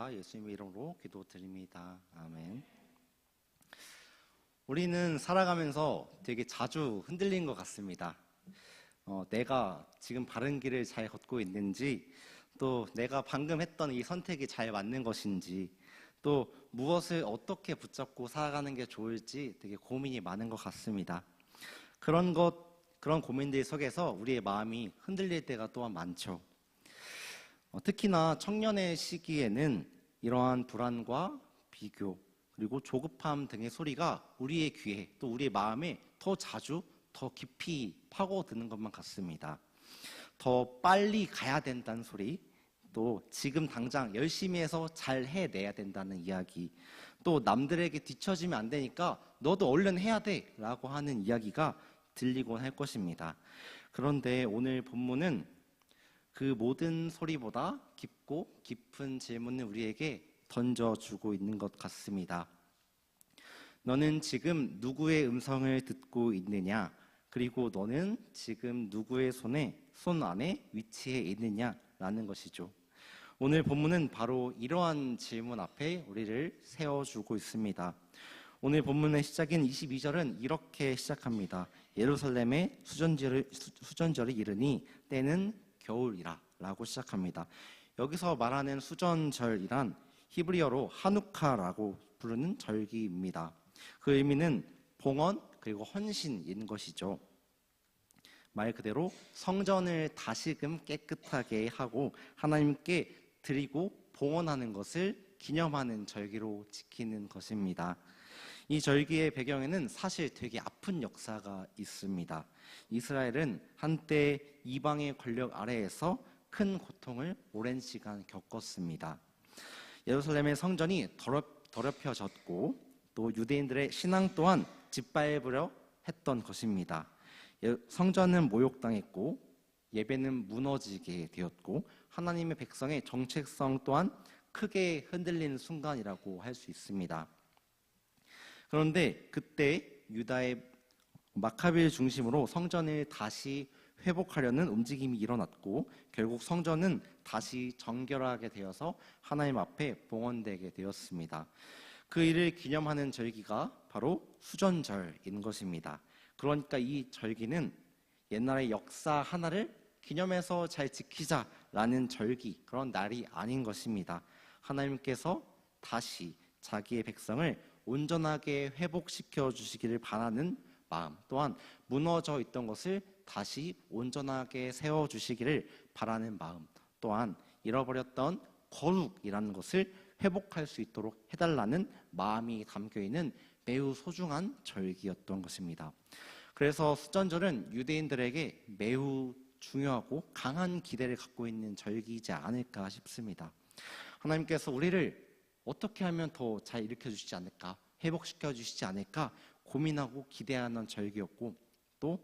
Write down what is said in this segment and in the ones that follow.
감사합니다. 예수님의 이름으로 기도드립니다. 아멘. 우리는 살아가면서 되게 자주 흔들린 것 같습니다. 내가 지금 바른 길을 잘 걷고 있는지, 또 내가 방금 했던 이 선택이 잘 맞는 것인지, 또 무엇을 어떻게 붙잡고 살아가는 게 좋을지 되게 고민이 많은 것 같습니다. 그런 고민들 속에서 우리의 마음이 흔들릴 때가 또한 많죠. 특히나 청년의 시기에는 이러한 불안과 비교, 그리고 조급함 등의 소리가 우리의 귀에, 또 우리의 마음에 더 자주, 더 깊이 파고드는 것만 같습니다. 더 빨리 가야 된다는 소리, 또 지금 당장 열심히 해서 잘 해내야 된다는 이야기, 또 남들에게 뒤처지면 안 되니까 너도 얼른 해야 돼 라고 하는 이야기가 들리곤 할 것입니다. 그런데 오늘 본문은 그 모든 소리보다 깊고 깊은 질문을 우리에게 던져주고 있는 것 같습니다. 너는 지금 누구의 음성을 듣고 있느냐? 그리고 너는 지금 누구의 손 안에 위치해 있느냐? 라는 것이죠. 오늘 본문은 바로 이러한 질문 앞에 우리를 세워주고 있습니다. 오늘 본문의 시작인 22절은 이렇게 시작합니다. 예루살렘의 수전절이 이르니 때는 겨울이라 라고 시작합니다. 여기서 말하는 수전절이란 히브리어로 하누카라고 부르는 절기입니다. 그 의미는 봉헌 그리고 헌신인 것이죠. 말 그대로 성전을 다시금 깨끗하게 하고 하나님께 드리고 봉헌하는 것을 기념하는 절기로 지키는 것입니다. 이 절기의 배경에는 사실 되게 아픈 역사가 있습니다. 이스라엘은 한때 이방의 권력 아래에서 큰 고통을 오랜 시간 겪었습니다. 예루살렘의 성전이 더럽혀졌고 또 유대인들의 신앙 또한 짓밟으려 했던 것입니다. 성전은 모욕당했고 예배는 무너지게 되었고 하나님의 백성의 정체성 또한 크게 흔들리는 순간이라고 할 수 있습니다. 그런데 그때 유다의 마카비를 중심으로 성전을 다시 회복하려는 움직임이 일어났고 결국 성전은 다시 정결하게 되어서 하나님 앞에 봉헌되게 되었습니다. 그 일을 기념하는 절기가 바로 수전절인 것입니다. 그러니까 이 절기는 옛날의 역사 하나를 기념해서 잘 지키자라는 절기, 그런 날이 아닌 것입니다. 하나님께서 다시 자기의 백성을 온전하게 회복시켜 주시기를 바라는 마음, 또한 무너져 있던 것을 다시 온전하게 세워주시기를 바라는 마음, 또한 잃어버렸던 거룩이라는 것을 회복할 수 있도록 해달라는 마음이 담겨있는 매우 소중한 절기였던 것입니다. 그래서 수전절은 유대인들에게 매우 중요하고 강한 기대를 갖고 있는 절기이지 않을까 싶습니다. 하나님께서 우리를 어떻게 하면 더 잘 일으켜 주시지 않을까, 회복시켜 주시지 않을까 고민하고 기대하는 절기였고, 또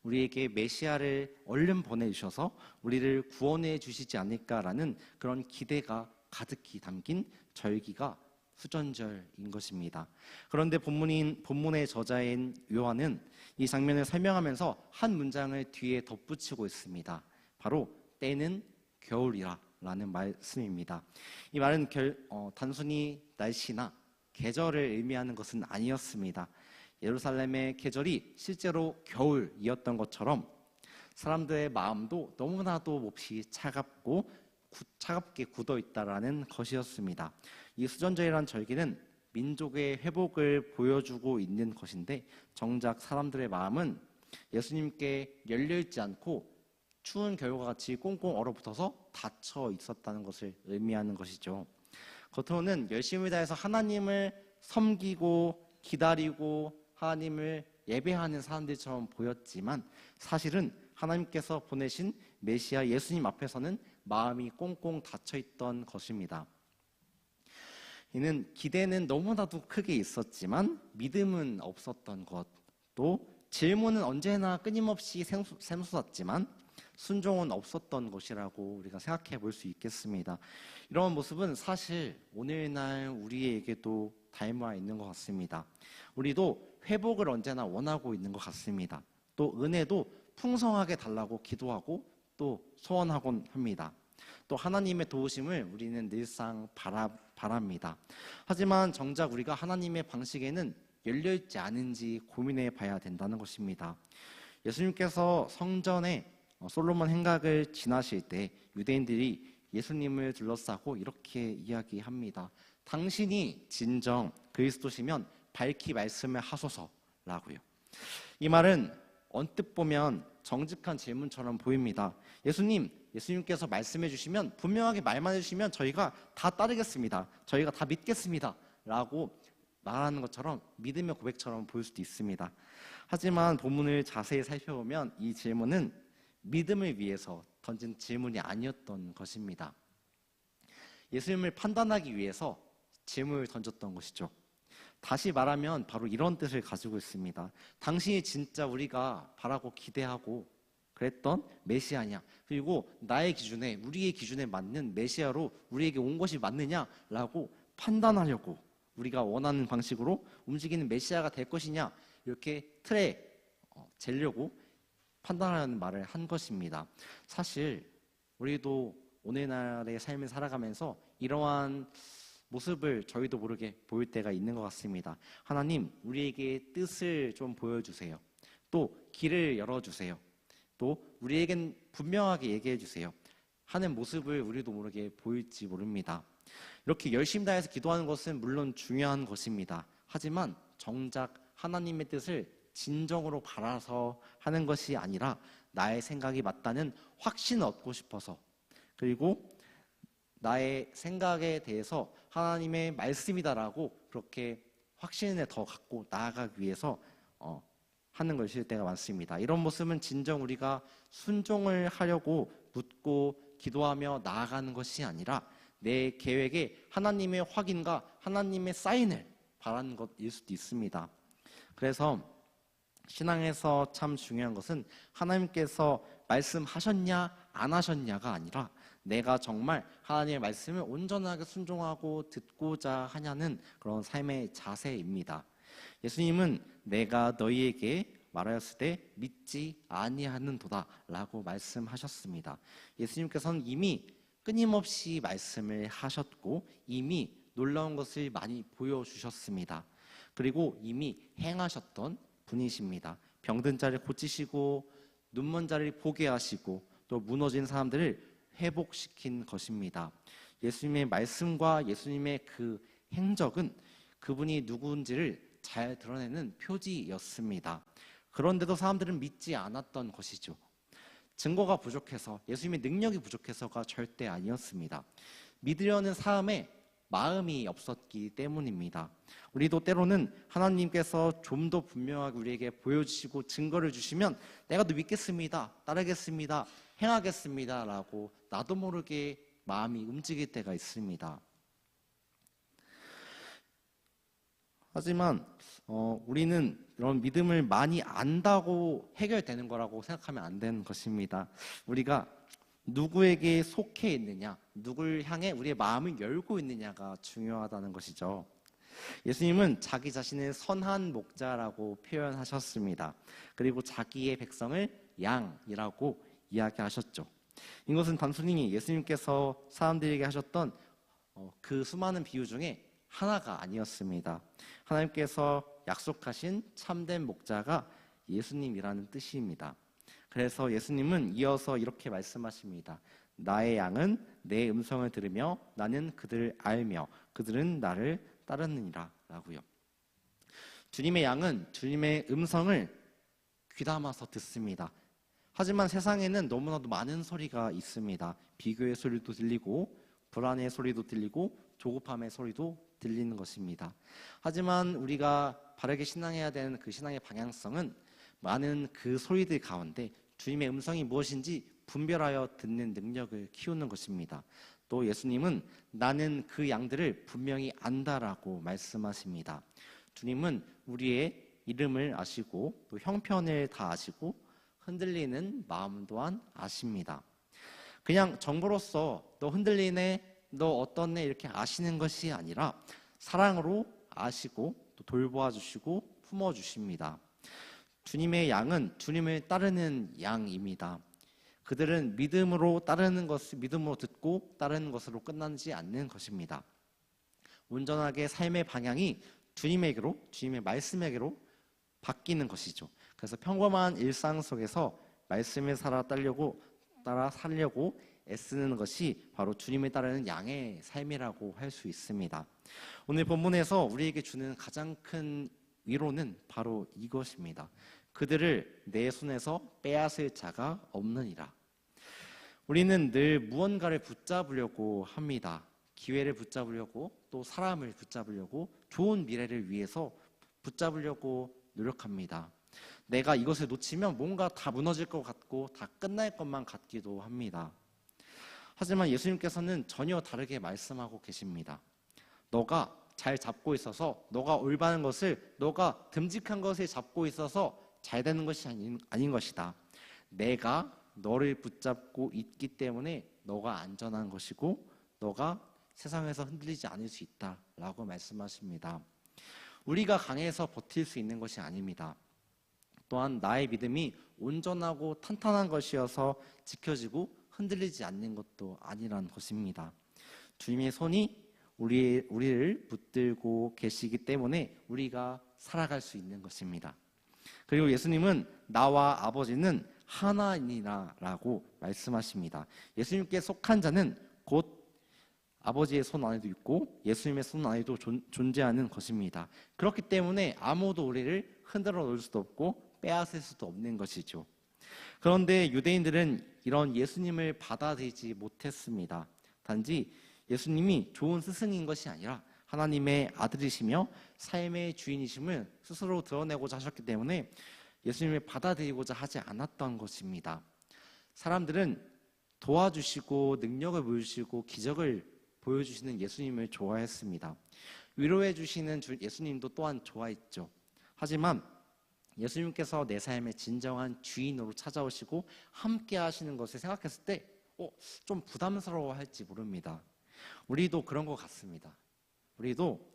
우리에게 메시아를 얼른 보내주셔서 우리를 구원해 주시지 않을까라는 그런 기대가 가득히 담긴 절기가 수전절인 것입니다. 그런데 본문의 저자인 요한은 이 장면을 설명하면서 한 문장을 뒤에 덧붙이고 있습니다. 바로 때는 겨울이라 라는 말씀입니다. 이 말은 단순히 날씨나 계절을 의미하는 것은 아니었습니다. 예루살렘의 계절이 실제로 겨울이었던 것처럼 사람들의 마음도 너무나도 몹시 차갑게 굳어있다라는 것이었습니다. 이 수전절이라는 절기는 민족의 회복을 보여주고 있는 것인데 정작 사람들의 마음은 예수님께 열려있지 않고 추운 겨울과 같이 꽁꽁 얼어붙어서 닫혀 있었다는 것을 의미하는 것이죠. 겉으로는 열심히 다해서 하나님을 섬기고 기다리고 하나님을 예배하는 사람들처럼 보였지만 사실은 하나님께서 보내신 메시아 예수님 앞에서는 마음이 꽁꽁 닫혀있던 것입니다. 이는 기대는 너무나도 크게 있었지만 믿음은 없었던 것, 또 질문은 언제나 끊임없이 샘솟았지만 순종은 없었던 것이라고 우리가 생각해 볼 수 있겠습니다. 이런 모습은 사실 오늘날 우리에게도 닮아 있는 것 같습니다. 우리도 회복을 언제나 원하고 있는 것 같습니다. 또 은혜도 풍성하게 달라고 기도하고 또 소원하곤 합니다. 또 하나님의 도우심을 우리는 늘상 바랍니다. 하지만 정작 우리가 하나님의 방식에는 열려있지 않은지 고민해 봐야 된다는 것입니다. 예수님께서 성전에 솔로몬 행각을 지나실 때 유대인들이 예수님을 둘러싸고 이렇게 이야기합니다. 당신이 진정 그리스도시면 밝히 말씀을 하소서라고요. 이 말은 언뜻 보면 정직한 질문처럼 보입니다. 예수님께서 말씀해 주시면, 분명하게 말만 해주시면 저희가 다 따르겠습니다. 저희가 다 믿겠습니다. 라고 말하는 것처럼 믿음의 고백처럼 보일 수도 있습니다. 하지만 본문을 자세히 살펴보면 이 질문은 믿음을 위해서 던진 질문이 아니었던 것입니다. 예수님을 판단하기 위해서 질문을 던졌던 것이죠. 다시 말하면 바로 이런 뜻을 가지고 있습니다. 당신이 진짜 우리가 바라고 기대하고 그랬던 메시아냐, 그리고 나의 기준에, 우리의 기준에 맞는 메시아로 우리에게 온 것이 맞느냐라고 판단하려고, 우리가 원하는 방식으로 움직이는 메시아가 될 것이냐, 이렇게 틀에 재려고 판단하라는 말을 한 것입니다. 사실 우리도 오늘날의 삶을 살아가면서 이러한 모습을 저희도 모르게 보일 때가 있는 것 같습니다. 하나님, 우리에게 뜻을 좀 보여주세요. 또 길을 열어주세요. 또 우리에겐 분명하게 얘기해 주세요 하는 모습을 우리도 모르게 보일지 모릅니다. 이렇게 열심 다해서 기도하는 것은 물론 중요한 것입니다. 하지만 정작 하나님의 뜻을 진정으로 바라서 하는 것이 아니라 나의 생각이 맞다는 확신을 얻고 싶어서, 그리고 나의 생각에 대해서 하나님의 말씀이다라고 그렇게 확신을 더 갖고 나아가기 위해서 하는 것일 때가 많습니다. 이런 모습은 진정 우리가 순종을 하려고 묻고 기도하며 나아가는 것이 아니라 내 계획에 하나님의 확인과 하나님의 사인을 바라는 것일 수도 있습니다. 그래서 신앙에서 참 중요한 것은 하나님께서 말씀하셨냐 안 하셨냐가 아니라 내가 정말 하나님의 말씀을 온전하게 순종하고 듣고자 하냐는 그런 삶의 자세입니다. 예수님은 내가 너희에게 말하였을 때 믿지 아니하는도다 라고 말씀하셨습니다. 예수님께서는 이미 끊임없이 말씀을 하셨고 이미 놀라운 것을 많이 보여주셨습니다. 그리고 이미 행하셨던 분이십니다. 병든 자를 고치시고 눈먼 자를 보게 하시고 또 무너진 사람들을 회복시킨 것입니다. 예수님의 말씀과 예수님의 그 행적은 그분이 누구인지를 잘 드러내는 표지였습니다. 그런데도 사람들은 믿지 않았던 것이죠. 증거가 부족해서, 예수님의 능력이 부족해서가 절대 아니었습니다. 믿으려는 사람의 마음이 없었기 때문입니다. 우리도 때로는 하나님께서 좀 더 분명하게 우리에게 보여주시고 증거를 주시면 내가 또 믿겠습니다, 따르겠습니다, 행하겠습니다 라고 나도 모르게 마음이 움직일 때가 있습니다. 하지만 우리는 이런 믿음을 많이 안다고 해결되는 거라고 생각하면 안 되는 것입니다. 우리가 누구에게 속해 있느냐, 누굴 향해 우리의 마음을 열고 있느냐가 중요하다는 것이죠. 예수님은 자기 자신을 선한 목자라고 표현하셨습니다. 그리고 자기의 백성을 양이라고 이야기하셨죠. 이것은 단순히 예수님께서 사람들에게 하셨던 그 수많은 비유 중에 하나가 아니었습니다. 하나님께서 약속하신 참된 목자가 예수님이라는 뜻입니다. 그래서 예수님은 이어서 이렇게 말씀하십니다. 나의 양은 내 음성을 들으며 나는 그들을 알며 그들은 나를 따르느니라 라고요. 주님의 양은 주님의 음성을 귀담아서 듣습니다. 하지만 세상에는 너무나도 많은 소리가 있습니다. 비교의 소리도 들리고 불안의 소리도 들리고 조급함의 소리도 들리는 것입니다. 하지만 우리가 바르게 신앙해야 되는 그 신앙의 방향성은 많은 그 소리들 가운데 주님의 음성이 무엇인지 분별하여 듣는 능력을 키우는 것입니다. 또 예수님은 나는 그 양들을 분명히 안다라고 말씀하십니다. 주님은 우리의 이름을 아시고 또 형편을 다 아시고 흔들리는 마음 또한 아십니다. 그냥 정보로서 너 흔들리네, 너 어떻네 이렇게 아시는 것이 아니라 사랑으로 아시고 또 돌보아 주시고 품어 주십니다. 주님의 양은 주님을 따르는 양입니다. 그들은 믿음으로 듣고 따르는 것으로 끝나지 않는 것입니다. 온전하게 삶의 방향이 주님의 말씀에게로 바뀌는 것이죠. 그래서 평범한 일상 속에서 말씀을 따라 살려고 애쓰는 것이 바로 주님을 따르는 양의 삶이라고 할 수 있습니다. 오늘 본문에서 우리에게 주는 가장 큰 위로는 바로 이것입니다. 그들을 내 손에서 빼앗을 자가 없느니라. 우리는 늘 무언가를 붙잡으려고 합니다. 기회를 붙잡으려고, 또 사람을 붙잡으려고, 좋은 미래를 위해서 붙잡으려고 노력합니다. 내가 이것을 놓치면 뭔가 다 무너질 것 같고 다 끝날 것만 같기도 합니다. 하지만 예수님께서는 전혀 다르게 말씀하고 계십니다. 너가 잘 잡고 있어서, 너가 올바른 것을, 너가 듬직한 것을 잡고 있어서 잘 되는 것이 아닌 것이다. 내가 너를 붙잡고 있기 때문에 너가 안전한 것이고 너가 세상에서 흔들리지 않을 수 있다라고 말씀하십니다. 우리가 강해서 버틸 수 있는 것이 아닙니다. 또한 나의 믿음이 온전하고 탄탄한 것이어서 지켜지고 흔들리지 않는 것도 아니란 것입니다. 주님의 손이 우리를 붙들고 계시기 때문에 우리가 살아갈 수 있는 것입니다. 그리고 예수님은 나와 아버지는 하나이니라라고 말씀하십니다. 예수님께 속한 자는 곧 아버지의 손 안에도 있고 예수님의 손 안에도 존재하는 것입니다. 그렇기 때문에 아무도 우리를 흔들어 놓을 수도 없고 빼앗을 수도 없는 것이죠. 그런데 유대인들은 이런 예수님을 받아들이지 못했습니다. 단지 예수님이 좋은 스승인 것이 아니라 하나님의 아들이시며 삶의 주인이심을 스스로 드러내고자 하셨기 때문에 예수님을 받아들이고자 하지 않았던 것입니다. 사람들은 도와주시고 능력을 보여주시고 기적을 보여주시는 예수님을 좋아했습니다. 위로해 주시는 예수님도 또한 좋아했죠. 하지만 예수님께서 내 삶의 진정한 주인으로 찾아오시고 함께 하시는 것을 생각했을 때 좀 부담스러워할지 모릅니다. 우리도 그런 것 같습니다. 우리도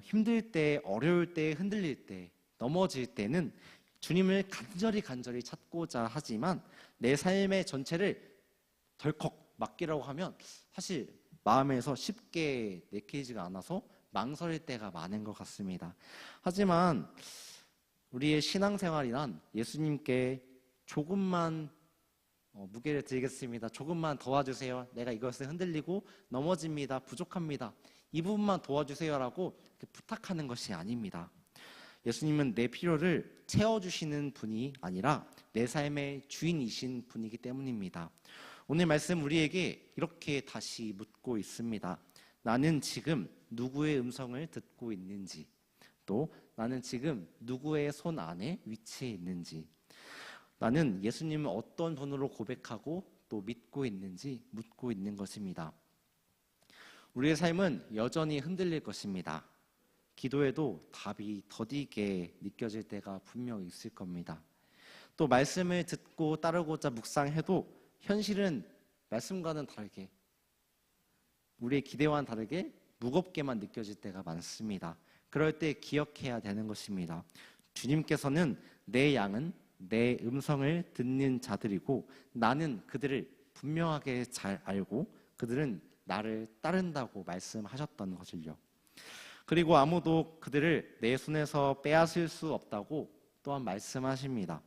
힘들 때, 어려울 때, 흔들릴 때, 넘어질 때는 주님을 간절히 찾고자 하지만 내 삶의 전체를 덜컥 맡기라고 하면 사실 마음에서 쉽게 내키지가 않아서 망설일 때가 많은 것 같습니다. 하지만 우리의 신앙생활이란 예수님께 조금만 무게를 드리겠습니다. 조금만 도와주세요. 내가 이것을 흔들리고 넘어집니다. 부족합니다. 이 부분만 도와주세요라고 부탁하는 것이 아닙니다. 예수님은 내 필요를 채워주시는 분이 아니라 내 삶의 주인이신 분이기 때문입니다. 오늘 말씀 우리에게 이렇게 다시 묻고 있습니다. 나는 지금 누구의 음성을 듣고 있는지, 또 나는 지금 누구의 손 안에 위치해 있는지, 나는 예수님을 어떤 분으로 고백하고 또 믿고 있는지 묻고 있는 것입니다. 우리의 삶은 여전히 흔들릴 것입니다. 기도해도 답이 더디게 느껴질 때가 분명 있을 겁니다. 또 말씀을 듣고 따르고자 묵상해도 현실은 말씀과는 다르게, 우리의 기대와는 다르게 무겁게만 느껴질 때가 많습니다. 그럴 때 기억해야 되는 것입니다. 주님께서는 내 양은 내 음성을 듣는 자들이고 나는 그들을 분명하게 잘 알고 그들은 나를 따른다고 말씀하셨던 것을요. 그리고 아무도 그들을 내 손에서 빼앗을 수 없다고 또한 말씀하십니다.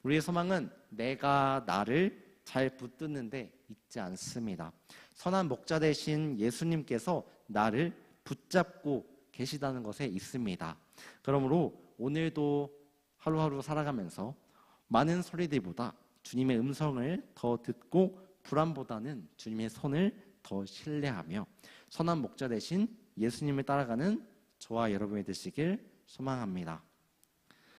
우리의 소망은 내가 나를 잘 붙드는데 있지 않습니다. 선한 목자 되신 예수님께서 나를 붙잡고 계시다는 것에 있습니다. 그러므로 오늘도 하루하루 살아가면서 많은 소리들보다 주님의 음성을 더 듣고 불안보다는 주님의 손을 더 신뢰하며 선한 목자 되신 예수님을 따라가는 저와 여러분이 되시길 소망합니다.